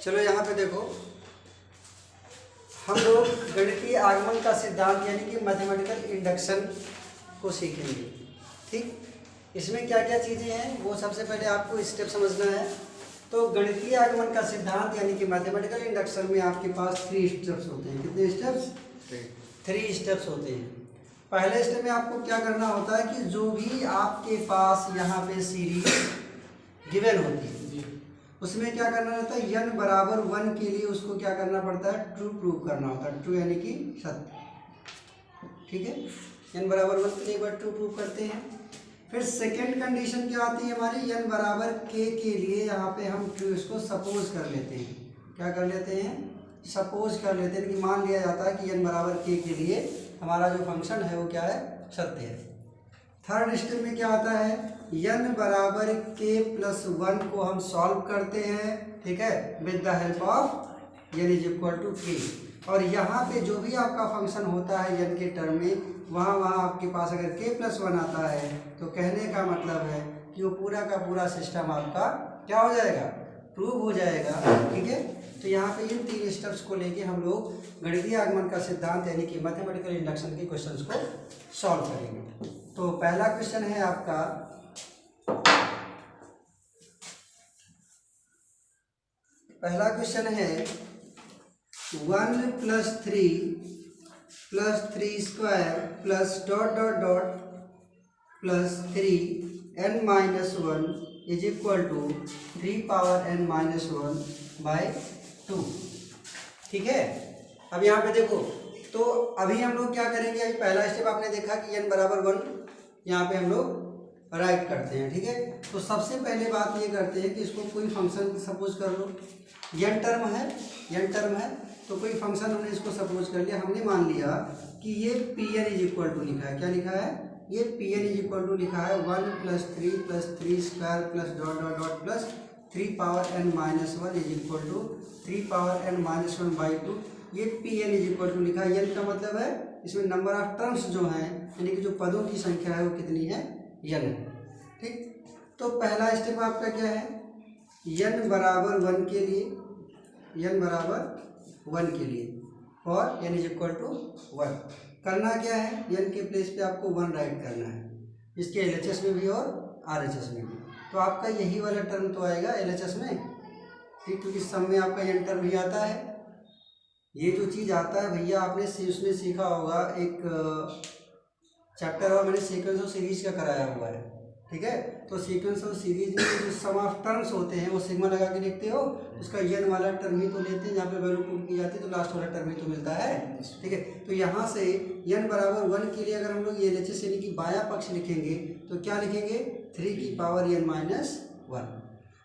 चलो यहाँ पे देखो, हम लोग गणितीय आगमन का सिद्धांत यानी कि मैथमेटिकल इंडक्शन को सीखेंगे। ठीक, इसमें क्या क्या चीज़ें हैं वो सबसे पहले आपको स्टेप समझना है। तो गणितीय आगमन का सिद्धांत यानी कि मैथमेटिकल इंडक्शन में आपके पास 3 स्टेप्स होते हैं। कितने स्टेप्स? 3 स्टेप्स होते हैं। पहले स्टेप में आपको क्या करना होता है कि जो भी आपके पास यहाँ पे सीरीज गिवन होती है उसमें क्या करना रहता है, n बराबर 1 के लिए उसको क्या करना पड़ता है, ट्रू प्रूव करना होता है। ट्रू यानी कि सत्य। ठीक है, n बराबर 1 के लिए एक बार ट्रू प्रूव करते हैं। फिर सेकेंड कंडीशन क्या आती है हमारी, n बराबर k के लिए यहाँ पे हम ट्रू इसको सपोज कर लेते हैं। क्या कर लेते हैं, सपोज कर लेते हैं कि मान लिया जाता है कि n बराबर k के लिए हमारा जो फंक्शन है वो क्या है, सत्य है। थर्ड स्टेप में क्या आता है, n बराबर k प्लस 1 को हम सॉल्व करते हैं। ठीक है, with the help of n is equal to k। और यहाँ पे जो भी आपका फंक्शन होता है n के टर्म में, वहाँ आपके पास अगर k प्लस 1 आता है तो कहने का मतलब है कि वो पूरा का पूरा सिस्टम आपका क्या हो जाएगा, प्रूव हो जाएगा। ठीक है, तो यहाँ पे इन 3 स्टेप्स को लेके हम लोग गणितीय आगमन का सिद्धांत यानी कि मैथमेटिकल इंडक्शन के क्वेश्चंस को सॉल्व करेंगे। तो पहला क्वेश्चन है आपका, पहला क्वेश्चन है 1 + 3 + 3 square plus dot dot dot plus 3n - 1 is equal to 3 power n - 1/2। ठीक है, अब यहाँ पे देखो, तो अभी हम लोग क्या करेंगे, अभी पहला स्टेप आपने देखा कि n बराबर 1 यहाँ पे हम लोग राइट करते हैं। ठीक है, तो सबसे पहले बात ये करते हैं कि इसको कोई फंक्शन सपोज कर लो, n टर्म है तो कोई फंक्शन हमने इसको सपोज कर लिया। हमने मान लिया कि ये Pn इज इक्वल टू लिखा है। क्या लिखा है, ये Pn इज इक्वल टू लिखा है 1 + 3 + 3 square plus dot dot dot plus 3 power n - 1 is equal to 3 power n - 1/2। ये Pn इज इक्वल टू लिखा है। n का मतलब है इसमें नंबर ऑफ टर्म्स जो हैं यानी कि जो पदों की संख्या है वो कितनी है, n है। ठीक, तो पहला स्टेप आपका क्या है, n बराबर 1 के लिए, n बराबर 1 के लिए और n इज इक्वल टू 1 करना क्या है, n के प्लेस पे आपको 1 राइट करना है, इसके LHS में भी और RHS में भी। तो आपका यही वाला टर्म तो आएगा LHS में। ठीक, क्योंकि सम में आपका n टर्म भी आता है। ये जो चीज़ आता है भैया आपने उसमें सीखा होगा, एक चैप्टर और मैंने सीक्वेंस ऑफ सीरीज का कराया हुआ है। ठीक है, तो सीक्वेंस ऑफ सीरीज में जो सम ऑफ टर्म्स होते हैं वो सिग्मा लगा के लिखते हो, उसका n वाला टर्म ही तो लेते हैं, जहाँ पे वैल्यू पुट की जाती है तो लास्ट वाला टर्म ही तो मिलता है। ठीक है, तो यहाँ से n बराबर 1 के लिए अगर हम लोग ये LHS यानी कि बायां पक्ष लिखेंगे तो क्या लिखेंगे, 3 की पावर n - 1।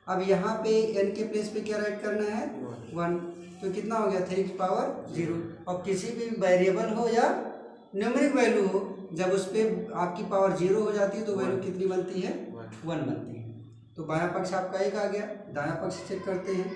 अब यहाँ पे n के प्लेस पे क्या राइट करना है, 1, तो कितना हो गया, 3 की पावर 0। और किसी भी वेरिएबल हो या न्यूमेरिक वैल्यू हो, जब उस पर आपकी पावर 0 हो जाती है तो वैल्यू कितनी बनती है, 1 बनती है। तो बायां पक्ष आपका 1 आ गया। दायां पक्ष चेक करते हैं,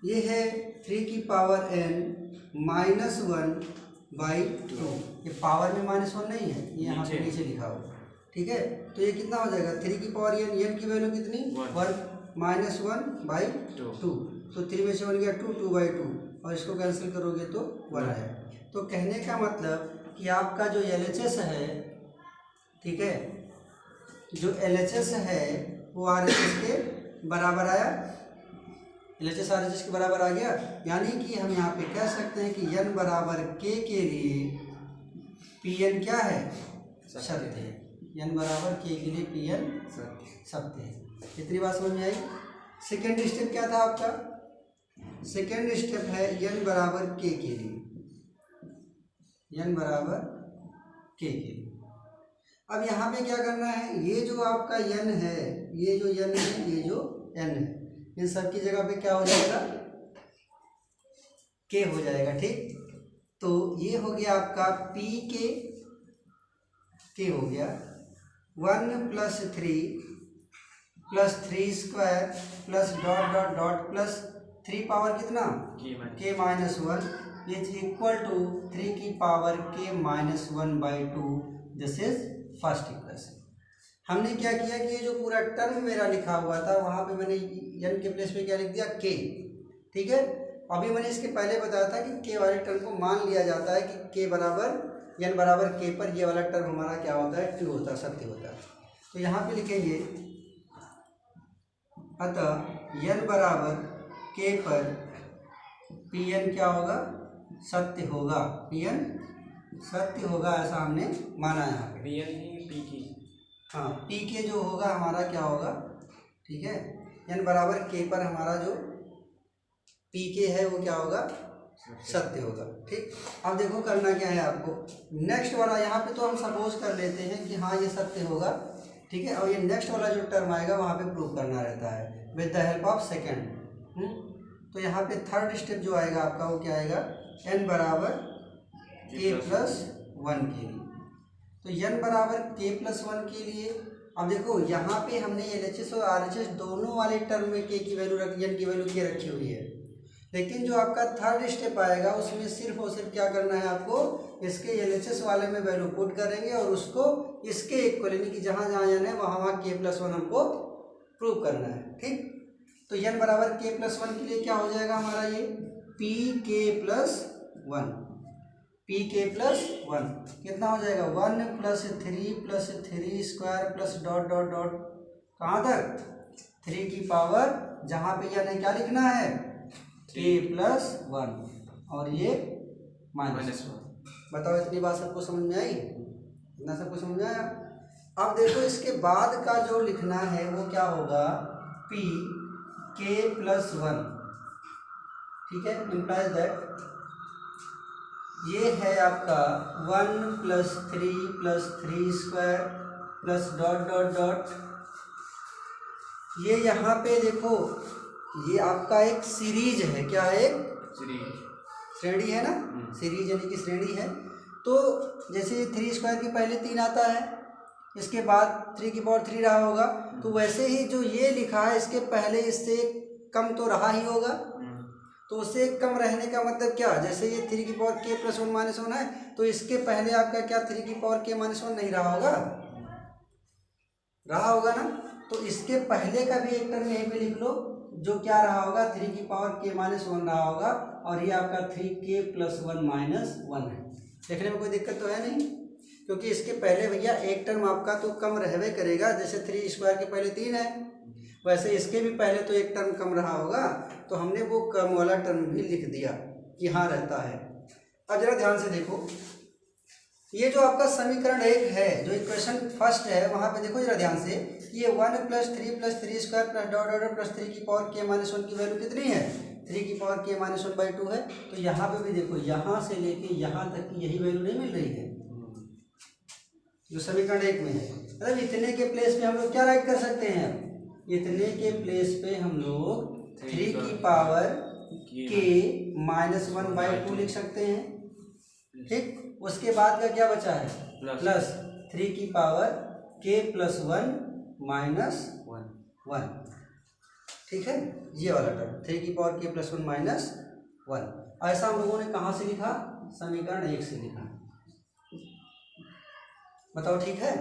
ये है 3 की पावर n - 1/2। ये पावर में -1 नहीं है, ये यहाँ पे नीचे लिखा हुआ। ठीक है, तो ये कितना हो जाएगा, 3 की पावर n की वैल्यू कितनी, 1 - 1/2। तो 3 में से 1 गया 2, 2/2 और इसको कैंसिल करोगे तो 1 आएगा। तो कहने का मतलब कि आपका जो LHS है, ठीक है, जो LHS है वो RHS के बराबर आया, LHS RHS के बराबर आ गया। यानी कि हम यहाँ पे कह सकते हैं कि n बराबर k के लिए Pn क्या है, सत्य है। n बराबर k के लिए Pn सत्य है। इतनी बात समझ में आई। सेकेंड स्टेप क्या था आपका, सेकेंड स्टेप है n बराबर k के लिए, n बराबर k के लिए। अब यहाँ पे क्या करना है, ये जो आपका n है, ये जो n है, ये जो n है, इन सब की जगह पे क्या हो जाएगा, k हो जाएगा। ठीक, तो ये हो गया आपका pk, k हो गया 1 + 3 + 3 square plus dot dot dot plus 3 power कितना, k - 1 इज इक्वल टू 3 की power k - 1/2। This is first equation. हमने क्या किया कि ये जो पूरा टर्म मेरा लिखा हुआ था वहाँ पे मैंने n के प्लेस पे क्या लिख दिया k, ठीक है। अभी मैंने इसके पहले बताया था कि k वाले टर्म को मान लिया जाता है कि k बराबर n बराबर k पर ये वाला टर्म हमारा क्या होता है, ट्रू होता है, सत्य होता है। तो यहाँ पे लिखेंगे अतः n बराबर k पर Pn क्या होगा, सत्य होगा, Pn सत्य होगा, ऐसा हमने माना यहाँ पे। Pn ही Pk, हाँ Pk जो होगा हमारा क्या होगा, ठीक है, n बराबर k पर हमारा जो Pk है वो क्या होगा, सत्य होगा, ठीक। अब देखो करना क्या है आपको, नेक्स्ट वाला यहाँ पे तो हम सपोज कर लेते हैं कि हाँ ये सत्य होगा, ठीक है। और ये नेक्स्ट वाला जो टर्म आएगा वहाँ पे प्रूव करना रहता है with the help of second. तो यहाँ पे थर्ड स्टेप जो आएगा आपका वो क्या आएगा, n बराबर k प्लस 1 के लिए। तो n बराबर k प्लस 1 के लिए अब देखो यहाँ पे हमने LHS और RHS दोनों वाले टर्म में k की वैल्यू n की वैल्यू k रखी हुई है, लेकिन जो आपका थर्ड स्टेप आएगा उसमें सिर्फ और सिर्फ क्या करना है आपको, इसके LHS वाले में वैल्यू पुट करेंगे और उसको इसके इक्वल यानी कि जहाँ जहाँ n है वहाँ k प्लस 1 हमको प्रूव करना है, ठीक। तो n बराबर k प्लस 1 के लिए क्या हो जाएगा हमारा ये pk प्लस 1, pk प्लस 1 कितना हो जाएगा 1 plus 3 square plus dot dot dot कहाँ तक 3 की पावर, जहाँ पे यानी क्या लिखना है k प्लस 1 और ये माइनस 1। बताओ इतनी बात सबको समझ में आई, इतना सबको समझ में आया। अब देखो इसके बाद का जो लिखना है वो क्या होगा p k प्लस 1, ठीक है, इम्प्लाइज दैट ये है आपका 1 plus 3 square plus dot dot dot, ये यहाँ पे देखो ये आपका एक सीरीज है, क्या है, एक श्रेणी है ना, सीरीज यानी कि श्रेणी है। तो जैसे 3 स्क्वायर के पहले 3 आता है, इसके बाद 3 की पावर 3 रहा होगा, तो वैसे ही जो ये लिखा है इसके पहले इससे कम तो रहा ही होगा। तो उससे कम रहने का मतलब क्या, जैसे ये 3 की पावर k प्लस 1 माइनस 1 है, तो इसके पहले आपका क्या 3 की पावर k माइनस 1 नहीं रहा होगा, रहा होगा ना। तो इसके पहले का भी एक टर्म यहीं पे लिख लो जो क्या रहा होगा 3 की पावर k माइनस 1 रहा होगा, और ये आपका 3k प्लस 1 माइनस 1 है। देखने में कोई दिक्कत तो है नहीं, क्योंकि इसके पहले भैया एक टर्म आपका तो कम रहवे करेगा, जैसे 3 स्क्वायर के पहले 3 है वैसे इसके भी पहले तो एक टर्म कम रहा होगा, तो हमने वो कम वाला टर्म भी लिख दिया कि हाँ रहता है। अब जरा ध्यान से देखो, ये जो आपका समीकरण 1 है, जो इक्वेशन फर्स्ट है, वहाँ पे देखो जरा ध्यान से, ये 1 plus 3 square plus dot dot plus 3 की पावर k माइनस 1 की वैल्यू कितनी है 3 की पावर k माइनस 1/2 है। तो यहाँ पे भी देखो यहाँ से लेके यहाँ तक की यही वैल्यू नहीं मिल रही है जो समीकरण 1 में है। मतलब इतने के प्लेस पे हम लोग क्या राइट कर सकते हैं, इतने के प्लेस पे हम लोग 3 की पावर k माइनस 1/2 लिख सकते हैं, ठीक। उसके बाद का क्या बचा है प्लस 3 की पावर k प्लस 1 माइनस 1, ठीक है, ये वाला टर्म 3 की पावर k प्लस 1 माइनस 1। ऐसा हम लोगों ने कहाँ से लिखा, समीकरण 1 से लिखा। बताओ ठीक है।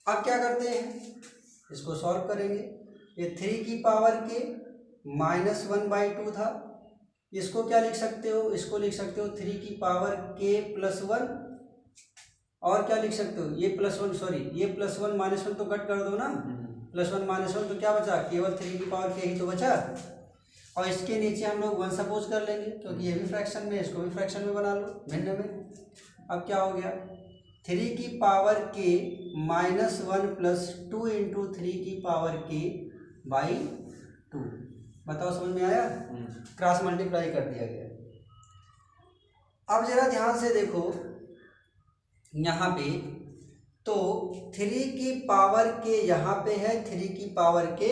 अब क्या करते हैं, इसको सॉल्व करेंगे। ये 3 की पावर के माइनस 1/2 था, इसको क्या लिख सकते हो, इसको लिख सकते हो 3 की पावर k प्लस 1, और क्या लिख सकते हो ये प्लस 1, सॉरी ये प्लस 1 माइनस 1 तो कट कर दो ना, प्लस 1 माइनस 1 तो क्या बचा, केवल 3 की पावर k ही तो बचा। और इसके नीचे हम लोग 1 सपोज कर लेंगे, क्योंकि ये भी फ्रैक्शन में, इसको भी फ्रैक्शन में बना लो भिन्न में। अब क्या हो गया 3 की power k minus 1 plus 2 into 3 की पावर k बाई 2। बताओ समझ में आया, क्रॉस मल्टीप्लाई कर दिया गया। अब जरा ध्यान से देखो यहाँ पे, तो 3 की पावर k यहाँ पे है, 3 की पावर k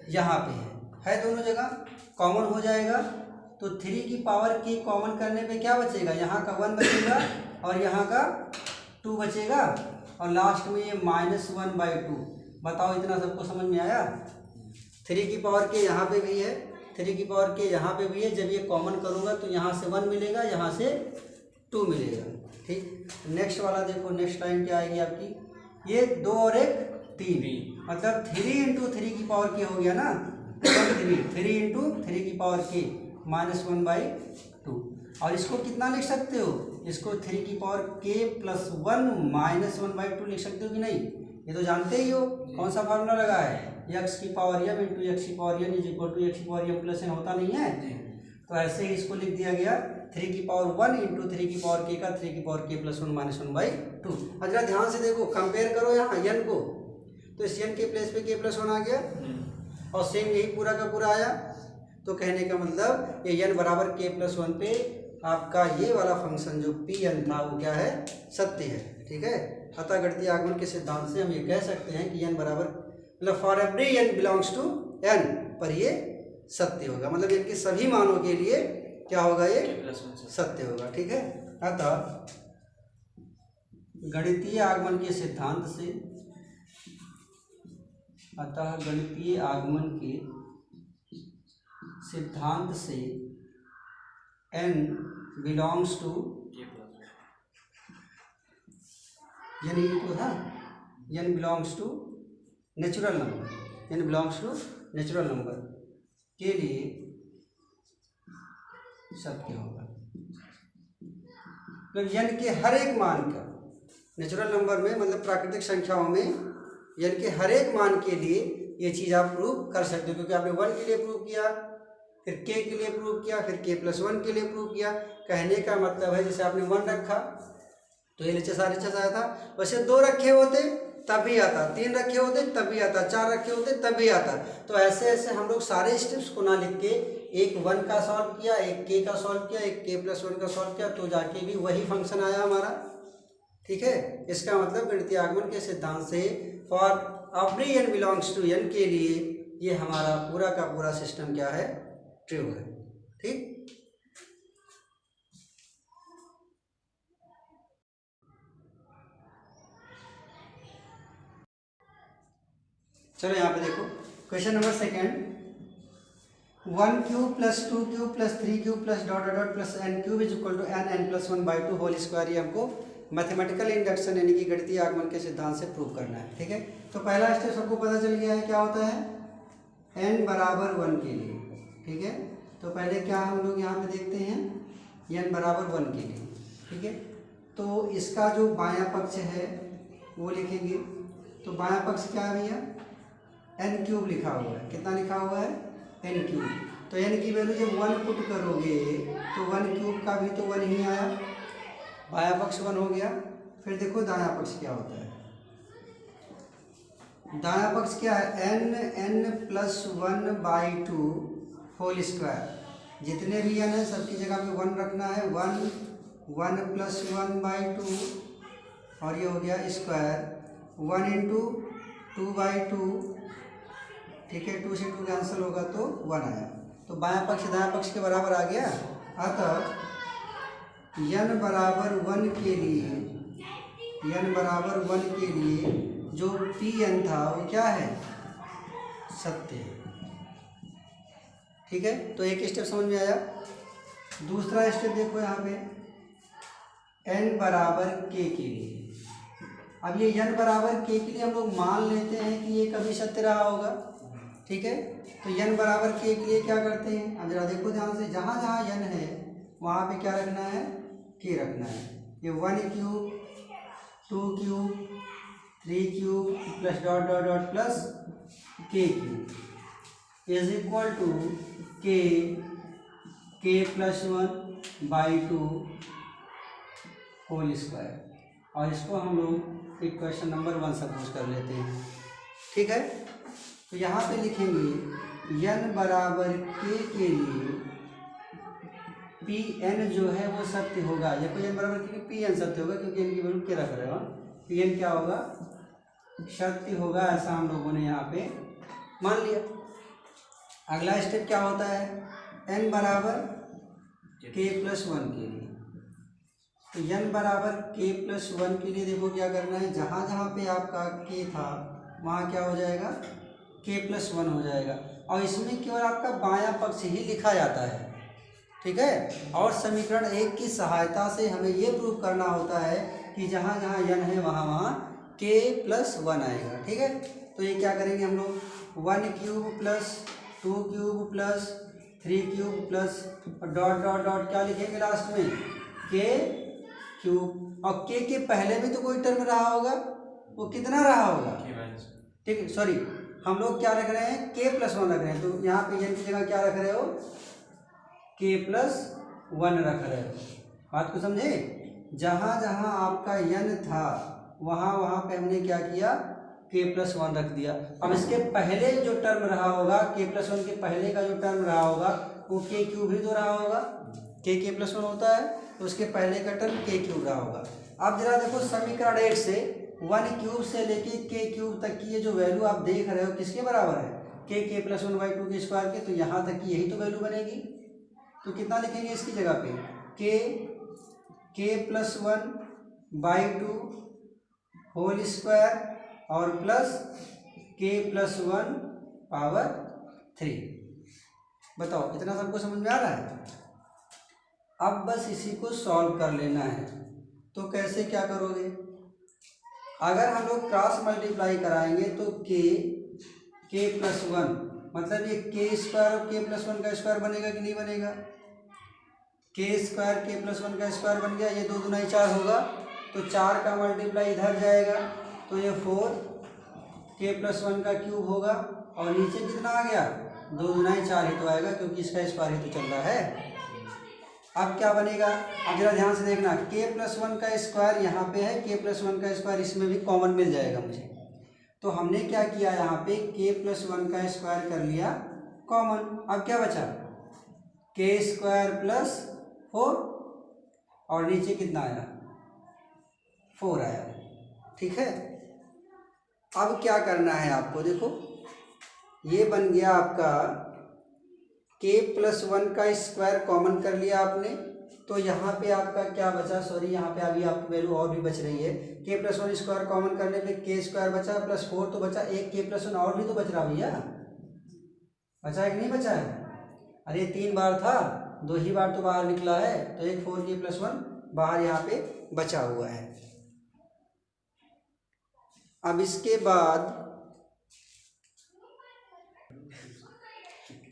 यहाँ पे है दोनों जगह, कॉमन हो जाएगा। तो 3 की पावर k कॉमन करने पे क्या बचेगा, यहाँ का 1 बचेगा और यहाँ का 2 बचेगा, और लास्ट में ये माइनस 1/2। बताओ इतना सबको समझ में आया। 3 की पावर k यहाँ पे भी है, 3 की पावर k यहाँ पे भी है, जब ये कॉमन करूँगा तो यहाँ से 1 मिलेगा, यहाँ से 2 मिलेगा, ठीक। नेक्स्ट वाला देखो, नेक्स्ट लाइन क्या आएगी आपकी, ये 2 और 1 3, मतलब 3 इंटू 3 की पावर के हो गया ना, 3 इंटू 3 की पावर के -1/2। और इसको कितना लिख सकते हो, इसको 3 की पावर के प्लस 1 -1/2 लिख सकते हो कि नहीं? ये तो जानते ही हो, कौन सा फार्मूला लगा है, एक्स की पावर एम इंटू एक्स की power N is equal to X की पावर एम प्लस एन, होता नहीं है? तो ऐसे ही इसको लिख दिया गया 3 की पावर 1 इंटू 3 की पावर के का 3 की पावर के प्लस 1 -1/2। अब जरा ध्यान से देखो, कंपेयर करो यहाँ एन को, तो इस एन के प्लेस पे के प्लस 1 आ गया और सेम यही पूरा का पूरा आया। तो कहने का मतलब ये एन बराबर के प्लस 1 पे आपका ये वाला फंक्शन जो पी एन था वो क्या है, सत्य है। ठीक है, अतः गणितीय आगमन के सिद्धांत से हम ये कह सकते हैं कि एन बराबर मतलब for every N belongs to N पर ये सत्य होगा, मतलब इनके सभी मानों के लिए क्या होगा, ये सत्य होगा। ठीक है, अतः गणितीय आगमन के सिद्धांत से, अतः गणितीय आगमन के सिद्धांत से n बिलोंग्स टू यानी तो था n belongs to natural number, n belongs to natural number के लिए सत्य होगा। मतलब n के हर एक मान का, नेचुरल नंबर में मतलब प्राकृतिक संख्याओं में n के हर एक मान के लिए ये चीज़ आप प्रूव कर सकते हो, क्योंकि आपने 1 के लिए प्रूव किया, फिर k के लिए प्रूव किया, फिर k प्लस 1 के लिए प्रूव किया। कहने का मतलब है जैसे आपने 1 रखा तो LHS RHS आया था, वैसे 2 रखे होते तब भी आता, 3 रखे होते तब भी आता, 4 रखे होते तब भी आता। तो ऐसे ऐसे हम लोग सारे स्टेप्स को ना लिख के एक 1 का सॉल्व किया, एक k का सॉल्व किया, एक k प्लस 1 का सॉल्व किया, तो जाके भी वही फंक्शन आया हमारा। ठीक है, इसका मतलब गणितीय आगमन के सिद्धांत से for every n belongs to n के लिए ये हमारा पूरा का पूरा सिस्टम क्या है, ट्रू है। ठीक, चलो यहाँ पे देखो question number 2, 1 cube plus 2 cube plus 3 cube plus dot dot plus n cube is equal to n plus 1/2 whole square, ये हमको मैथमेटिकल इंडक्शन यानी कि गणितीय आगमन के सिद्धांत से प्रूव करना है। ठीक है, तो पहला स्टेप सबको पता चल गया है क्या होता है, n बराबर 1 के लिए। ठीक है, तो पहले क्या हम लोग यहाँ पे देखते हैं, n बराबर 1 के लिए। ठीक है, तो इसका जो बायां पक्ष है वो लिखेंगे, तो बायां पक्ष क्या है भैया, n क्यूब लिखा हुआ है, कितना लिखा हुआ है, n क्यूब। तो n की वैल्यू जब 1 पुट करोगे तो 1 क्यूब का भी तो 1 ही आया, बायां पक्ष 1 हो गया। फिर देखो दायां पक्ष क्या होता है, दायां पक्ष क्या है, n प्लस 1/2 होल स्क्वायर। जितने भी n है सबकी जगह पे 1 रखना है, 1 प्लस 1/2 और ये हो गया स्क्वायर, 1 इंटू 2/2। ठीक है, 2 से 2 कैंसिल होगा तो 1 आया, तो बायां पक्ष दायां पक्ष के बराबर आ गया। अतः n बराबर 1 के लिए, n बराबर 1 के लिए जो Pn था वो क्या है, सत्य है। ठीक है, तो एक स्टेप समझ में आया। दूसरा स्टेप देखो यहाँ पे, n बराबर k के लिए। अब ये n बराबर k के लिए हम लोग मान लेते हैं कि ये कभी सत्य रहा होगा। ठीक है, तो n बराबर k के लिए क्या करते हैं, अब जरा देखो ध्यान से, जहाँ जहाँ n है वहाँ पे क्या रखना है, k रखना है। ये 1 cube 2 cube 3 cube plus dot dot dot plus k cube is equal to k plus 1/2 whole square, और इसको हम लोग इक्वेशन नंबर 1 सपोज कर लेते हैं। ठीक है, तो यहाँ पे लिखेंगे n बराबर k के लिए Pn जो है वो सत्य होगा, या कोई n बराबर k Pn सत्य होगा, क्योंकि n की वैल्यू क्या रख रहे हो, Pn क्या होगा, सत्य होगा, ऐसा हम लोगों ने यहाँ पे मान लिया। अगला स्टेप क्या होता है, n बराबर k प्लस 1 के लिए। तो n बराबर k प्लस 1 के लिए देखो क्या करना है, जहाँ जहाँ पे आपका k था वहाँ क्या हो जाएगा, k प्लस 1 हो जाएगा, और इसमें केवल आपका बायां पक्ष ही लिखा जाता है। ठीक है, और समीकरण 1 की सहायता से हमें ये प्रूव करना होता है कि जहाँ जहाँ n है वहाँ वहाँ k प्लस 1 आएगा। ठीक है, तो ये क्या करेंगे हम लोग, 1 cube plus 2 cube plus 3 cube plus dot dot dot क्या लिखेंगे लास्ट में, k क्यूब। और k के पहले भी तो कोई टर्म रहा होगा, वो कितना रहा होगा, ठीक है, सॉरी हम लोग क्या रख रहे हैं, k प्लस 1 रख रहे हैं, तो यहाँ पे n की जगह क्या रख रहे हो, k प्लस 1 रख रहे हो। बात को समझे, जहाँ जहाँ आपका n था वहाँ वहाँ पे हमने क्या किया, k प्लस 1 रख दिया। अब इसके पहले जो टर्म रहा होगा, k प्लस 1 के पहले का जो टर्म रहा होगा वो k क्यूब ही तो रहा होगा, k प्लस 1 होता है तो उसके पहले का टर्म k क्यूब रहा होगा। अब जरा देखो समीकरण 8 से 1 क्यूब से लेके k क्यूब तक की ये जो वैल्यू आप देख रहे हो किसके बराबर है, k प्लस 1/2 के स्क्वायर के, तो यहाँ तक की यही तो वैल्यू बनेगी। तो कितना लिखेंगे इसकी जगह पे, k प्लस 1/2 होल स्क्वायर और प्लस k प्लस 1 पावर 3। बताओ इतना सबको समझ में आ रहा है। अब बस इसी को सॉल्व कर लेना है। तो कैसे क्या करोगे, अगर हम लोग क्रॉस मल्टीप्लाई कराएंगे तो k प्लस 1 मतलब ये k स्क्वायर और k प्लस 1 का स्क्वायर बनेगा कि नहीं बनेगा, k स्क्वायर k प्लस 1 का स्क्वायर बन गया, ये 2 दूना 4 होगा, तो 4 का मल्टीप्लाई इधर जाएगा तो ये 4 k प्लस 1 का क्यूब होगा, और नीचे कितना आ गया, 2 दूना 4 ही तो आएगा क्योंकि इसका स्क्वायर ही तो चल रहा है। अब क्या बनेगा, अब जरा ध्यान से देखना, k प्लस 1 का स्क्वायर यहाँ पे है, k प्लस 1 का स्क्वायर इसमें भी कॉमन मिल जाएगा मुझे। तो हमने क्या किया, यहाँ पे k प्लस 1 का स्क्वायर कर लिया कॉमन। अब क्या बचा, k स्क्वायर प्लस 4 और नीचे कितना आया, 4 आया। ठीक है, अब क्या करना है आपको, देखो ये बन गया आपका k प्लस 1 का स्क्वायर कॉमन कर लिया आपने, तो यहाँ पे आपका क्या बचा, सॉरी यहाँ पे अभी आपकी वैल्यू और भी बच रही है, k प्लस 1 स्क्वायर कॉमन करने पे k स्क्वायर बचा प्लस 4 तो बचा, एक k प्लस 1 और भी तो बच रहा भैया, बचा है कि नहीं बचा है, अरे 3 बार था, 2 ही बार तो बाहर निकला है, तो एक 4k प्लस 1 बाहर यहाँ पे बचा हुआ है। अब इसके बाद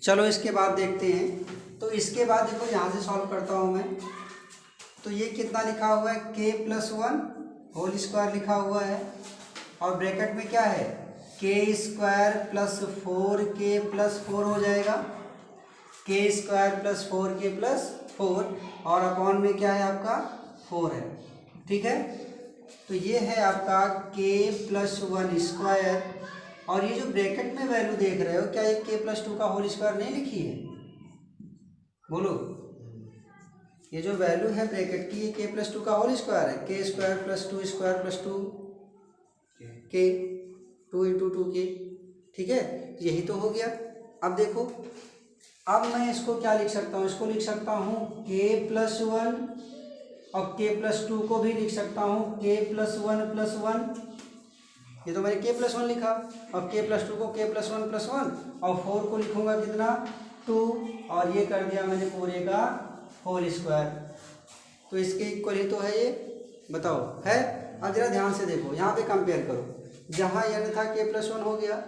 चलो इसके बाद देखते हैं। तो इसके बाद देखो यहाँ से सॉल्व करता हूँ मैं, तो ये कितना लिखा हुआ है, k प्लस 1 होल स्क्वायर लिखा हुआ है, और ब्रैकेट में क्या है, k square plus 4k plus 4 हो जाएगा, k square plus 4k plus 4, और अपॉन में क्या है आपका 4 है। ठीक है, तो ये है आपका k प्लस 1 स्क्वायर, और ये जो ब्रैकेट में वैल्यू देख रहे हो क्या ये k प्लस 2 का होल स्क्वायर नहीं लिखी है, बोलो, ये जो वैल्यू है ब्रैकेट की ये k प्लस 2 का होल स्क्वायर है, k square plus 2 square plus 2 k 2 into 2k। ठीक है, यही तो हो गया। अब देखो, अब मैं इसको क्या लिख सकता हूँ, इसको लिख सकता हूँ k प्लस 1 और k प्लस 2 को भी लिख सकता हूँ k प्लस 1 प्लस 1, ये तो मैंने k प्लस 1 लिखा, और k प्लस 2 को k प्लस 1 प्लस 1, और 4 को लिखूंगा कितना 2, और ये कर दिया मैंने पूरे का होल स्क्वायर, तो इसके इक्वल ही तो है ये, बताओ है। अब जरा ध्यान से देखो, यहाँ पे कंपेयर करो, जहाँ n था k प्लस 1 हो गया,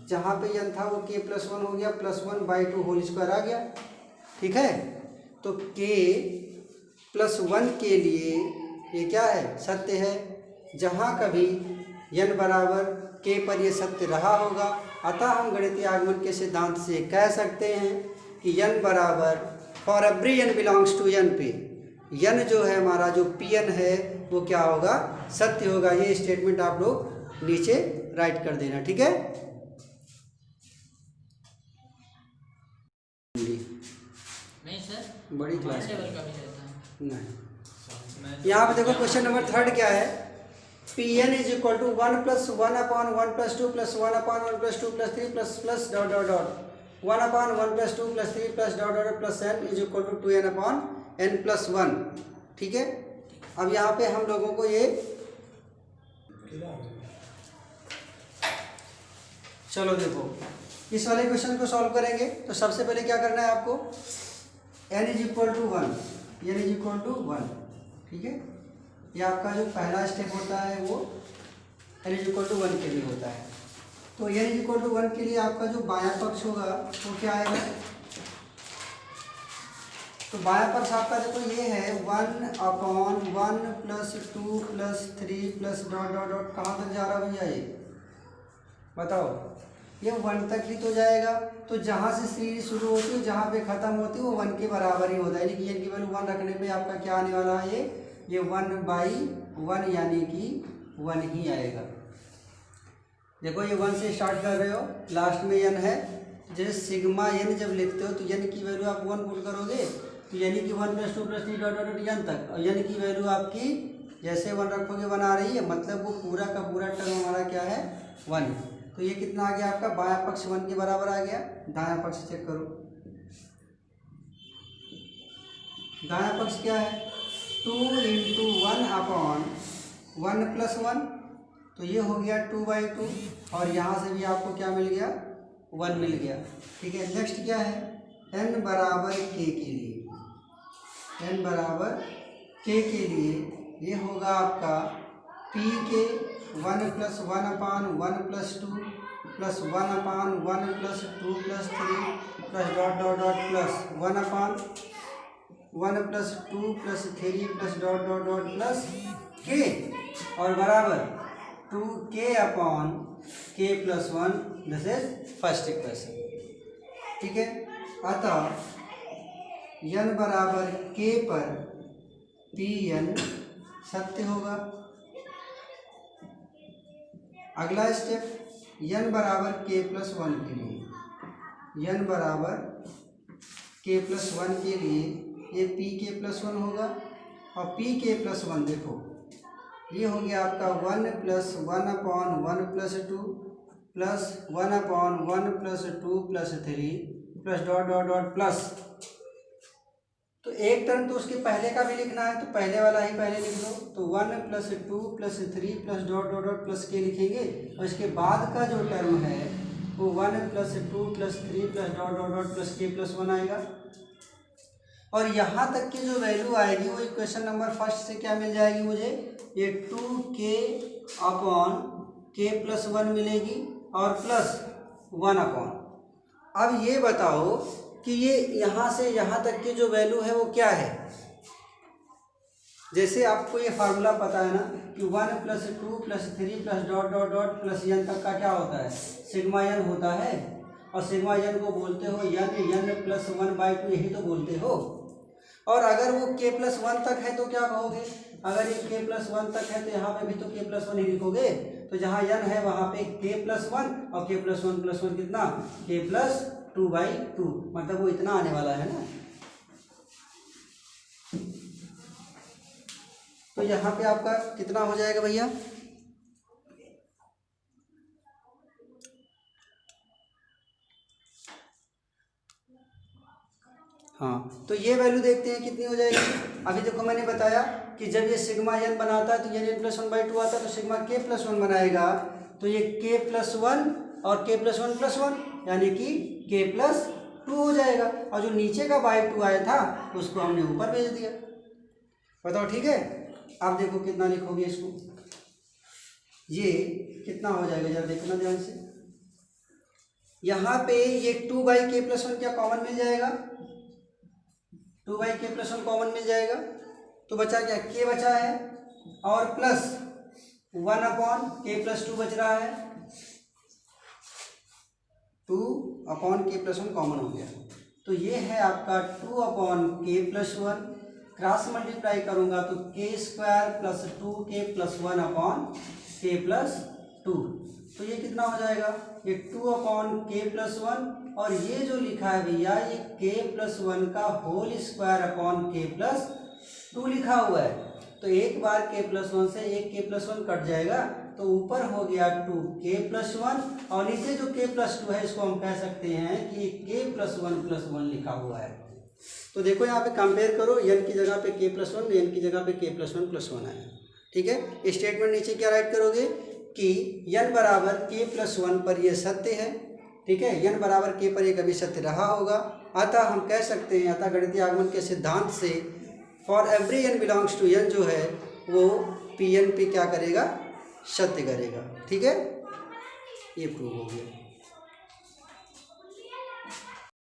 जहाँ पे n था वो k प्लस 1 हो गया, प्लस 1/2 होल स्क्वायर आ गया। ठीक है, तो k प्लस 1 के लिए ये क्या है, सत्य है, जहाँ कभी n बराबर k पर ये सत्य रहा होगा, अतः हम गणितीय आगमन के सिद्धांत से कह सकते हैं कि n बराबर for every n belongs to n पे n जो है हमारा जो Pn है वो क्या होगा, सत्य होगा। ये स्टेटमेंट आप लोग नीचे राइट कर देना। ठीक है, नहीं सर, बड़ी क्लास लेवल का भी रहता है नहीं। यहाँ पे देखो क्वेश्चन नंबर 3 क्या है, Pn is equal to 1 plus 1 upon 1 plus 2 plus 1 upon 1 plus 2 plus 3 plus plus dot dot dot 1 upon 1 plus 2 plus 3 plus dot dot plus n is equal to 2n upon n plus 1। ठीक है, अब यहाँ पे हम लोगों को ये, चलो देखो इस वाले क्वेश्चन को सॉल्व करेंगे। तो सबसे पहले क्या करना है आपको, n is equal to 1, n is equal to 1। ठीक है, ये आपका जो पहला स्टेप होता है वो n इज इक्वल टू 1 के लिए होता है। तो n इज इक्वल टू 1 के लिए आपका जो बायां पक्ष होगा वो क्या आएगा? तो बायां पक्ष आपका देखो ये है 1/1 plus 2 plus 3 plus dot dot dot, कहाँ तक जा रहा भैया ये बताओ? ये 1 तक ही तो जाएगा। तो जहाँ से सीरीज शुरू होती है जहाँ पे ख़त्म होती है वो 1 के बराबर ही होता है, यानी कि n की वैल्यू 1 रखने पे आपका क्या आने वाला है? ये 1/1 यानी कि 1 ही आएगा। देखो ये 1 से स्टार्ट कर रहे हो, लास्ट में n है, जैसे सिग्मा n जब लिखते हो तो n की वैल्यू आप 1 पुट करोगे तो यानी कि 1 + 2 + 3 डॉट डॉट n तक, और n की वैल्यू आपकी जैसे 1 रखोगे 1 आ रही है, मतलब वो पूरा का पूरा टर्म हमारा क्या है? 1। तो ये कितना आ गया आपका? बायां पक्ष 1 के बराबर आ गया। दायां पक्ष चेक करो, दायां पक्ष क्या है? 2 × 1/1 + 1, तो ये हो गया 2/2, और यहाँ से भी आपको क्या मिल गया? 1 मिल गया। ठीक है, नेक्स्ट क्या है? n बराबर k के लिए, n बराबर k के लिए ये होगा आपका p के 1 + 1/1 + 2 plus 1/1 + 2 + 3 plus dot dot dot plus 1/1 + 2 + 3 plus dot dot dot plus k, और बराबर 2k/k + 1, this is first equation. ठीक है, अतः n बराबर k पर Pn सत्य होगा। अगला स्टेप n बराबर k + 1 के लिए, n बराबर k + 1 के लिए ये pk + 1 होगा, और pk + 1 देखो ये हो गया आपका 1 + 1/1 + 2 plus 1/1 + 2 + 3 plus dot dot dot plus, तो एक टर्म तो उसके पहले का भी लिखना है, तो पहले वाला ही पहले लिख दो। तो 1 + 2 + 3 plus dot dot dot plus के लिखेंगे, और इसके बाद का जो टर्म है वो 1 + 2 + 3 plus dot dot dot plus के + 1 आएगा। और यहाँ तक की जो वैल्यू आएगी वो इक्वेशन नंबर फर्स्ट से क्या मिल जाएगी मुझे? ये 2k/k + 1 मिलेगी, और प्लस 1/। अब ये बताओ कि ये यहाँ से यहाँ तक की जो वैल्यू है वो क्या है? जैसे आपको ये फार्मूला पता है ना कि 1 + 2 + 3 plus dot dot dot plus n तक का क्या होता है? सिग्मा n होता है, और सिग्मा n को बोलते हो n + 1/2, यही तो बोलते हो। और अगर वो k + 1 तक है तो क्या कहोगे? अगर ये k + 1 तक है तो यहाँ पे भी तो k + 1 ही लिखोगे। तो जहाँ n है वहाँ पे k + 1, और k + 1 + 1 कितना? k + 2/2, मतलब वो इतना आने वाला है ना। तो यहाँ पे आपका कितना हो जाएगा भैया? हाँ, तो ये वैल्यू देखते हैं कितनी हो जाएगी। अभी देखो मैंने बताया कि जब ये सिग्मा n बनाता है तो n + 1/2 आता है, तो सिग्मा k + 1 बनाएगा, तो ये k + 1 और k + 1 + 1 यानी कि k + 2 हो जाएगा, और जो नीचे का /2 आया था उसको हमने ऊपर भेज दिया। बताओ ठीक है? आप देखो कितना लिखोगे इसको, ये कितना हो जाएगा जरा देखना ध्यान से। यहाँ पे ये 2/k + 1 क्या कॉमन मिल जाएगा? 2/k + 1 कॉमन मिल जाएगा, तो बचा क्या? k बचा है, और प्लस 1/k + 2 बच रहा है, 2/k + 1 कॉमन हो गया। तो ये है आपका 2/k + 1, क्रॉस मल्टीप्लाई करूंगा तो k² + 2k + 1/k + 2, तो ये कितना हो जाएगा? ये 2/k + 1, और ये जो लिखा है भैया ये k + 1 का होल स्क्वायर /k + 2 लिखा हुआ है। तो एक बार k + 1 से एक k + 1 कट जाएगा, तो ऊपर हो गया 2k + 1, और नीचे जो k + 2 है इसको हम कह सकते हैं कि k + 1 + 1 लिखा हुआ है। तो देखो यहाँ पे कंपेयर करो, n की जगह पे k + 1, n की जगह पे k + 1 + 1 आया। ठीक है, स्टेटमेंट नीचे क्या राइट करोगे कि n बराबर k + 1 पर ये सत्य है। ठीक है, n बराबर k पर ये कभी सत्य रहा होगा, अतः हम कह सकते हैं, अतः गणितीय आगमन के सिद्धांत से for every n belongs to n जो है वो Pn पे क्या करेगा? सत्य करेगा। ठीक है, ये प्रूव हो गया।